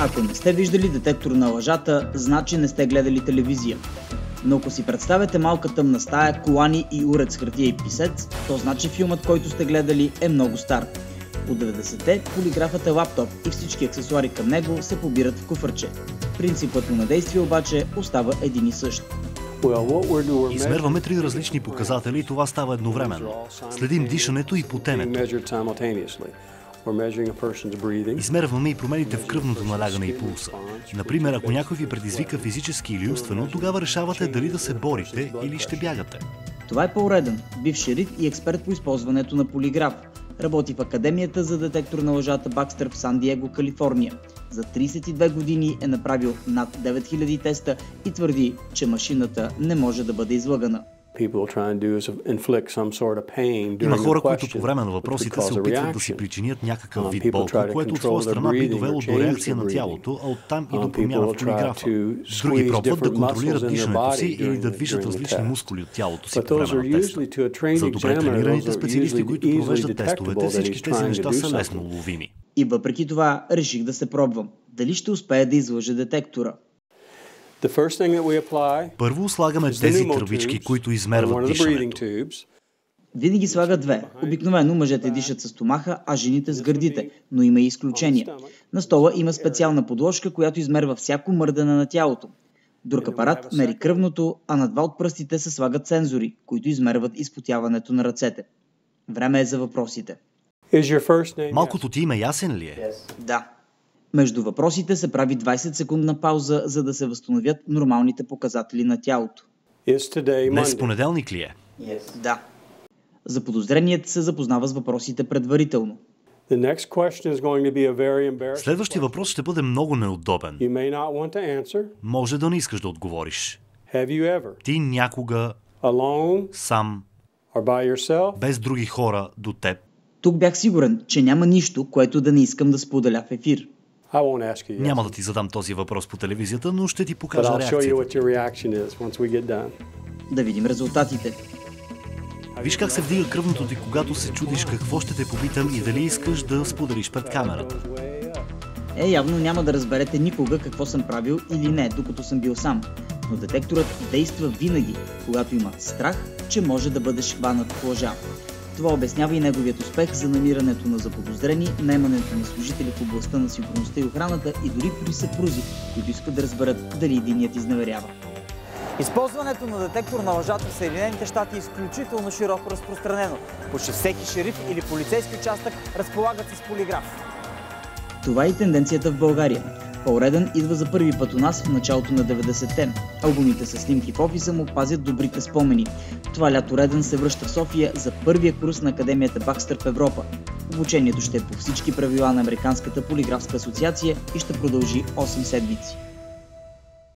Ако не сте виждали детектор на лъжата, значи не сте гледали телевизия. Но ако си представяте малка тъмна стая, колани и уред с хартия и писец, то значи филмът, който сте гледали, е много стар. От 90-те полиграфът е лаптоп и всички аксесуари към него се побират в куфърче. Принципът му на действие обаче остава един и същ. Измерваме 3 различни показатели и това става едновременно. Следим дишането и потенето. Измерваме и промените в кръвното налягане и пулса. Например, ако някой ви предизвика физически или умствено, тогава решавате дали да се борите или ще бягате. Това е Пол Редън, бивш шериф и експерт по използването на полиграф. Работи в Академията за детектор на лъжата Бакстър в Сан Диего, Калифорния. За 32 години е направил над 9000 теста и твърди, че машината не може да бъде излъгана. Има хора, които по време на въпросите се опитват да си причинят някакъв вид болка, което от своя страна би довело до реакция на тялото, а оттам и до промяна в полиграфа. Други пробват да контролират дишането си или да движат различни мускули от тялото си по време на теста. За добре тренираните специалисти, които провеждат тестовете, всички тези неща са лесно уловими. И въпреки това реших да се пробвам. Дали ще успея да излъжа детектора? Първо слагаме тези тръбички, които измерват дишането. Винаги слага две. Обикновено мъжете дишат с стомаха, а жените с гърдите, но има и изключения. На стола има специална подложка, която измерва всяко мърдане на тялото. Друг апарат мери кръвното, а на 2 от пръстите се слагат сензори, които измерват изпотяването на ръцете. Време е за въпросите. Малкото ти име ясен ли е? Да. Между въпросите се прави 20-секундна пауза, за да се възстановят нормалните показатели на тялото. Днес понеделник ли е? Да. Заподозреният се запознава с въпросите предварително. Следващия въпрос ще бъде много неудобен. Може да не искаш да отговориш. Ти някога сам, без други хора до теб? Тук бях сигурен, че няма нищо, което да не искам да споделя в ефир. Няма да ти задам този въпрос по телевизията, но ще ти покажа реакцията. Да видим резултатите. Виж как се вдига кръвното ти, когато се чудиш какво ще те попитам и дали искаш да споделиш пред камерата. Явно няма да разберете никога какво съм правил или не, докато съм бил сам. Но детекторът действа винаги, когато има страх, че може да бъдеш хванат в лъжа. Това обяснява и неговият успех за намирането на заподозрени, наемането на служители в областта на сигурността и охраната и дори при съпрузи, които искат да разберат дали единият изневерява. Използването на детектор на лъжата в Съединените щати е изключително широко разпространено. Почти всеки шериф или полицейски участък разполагат с полиграф. Това е и тенденцията в България. Пол Редън идва за първи път у нас в началото на 90-те. Албумите с снимки в офиса му пазят добрите спомени. Това лято Редън се връща в София за първия курс на Академията Бакстър в Европа. Обучението ще е по всички правила на Американската полиграфска асоциация и ще продължи 8 седмици.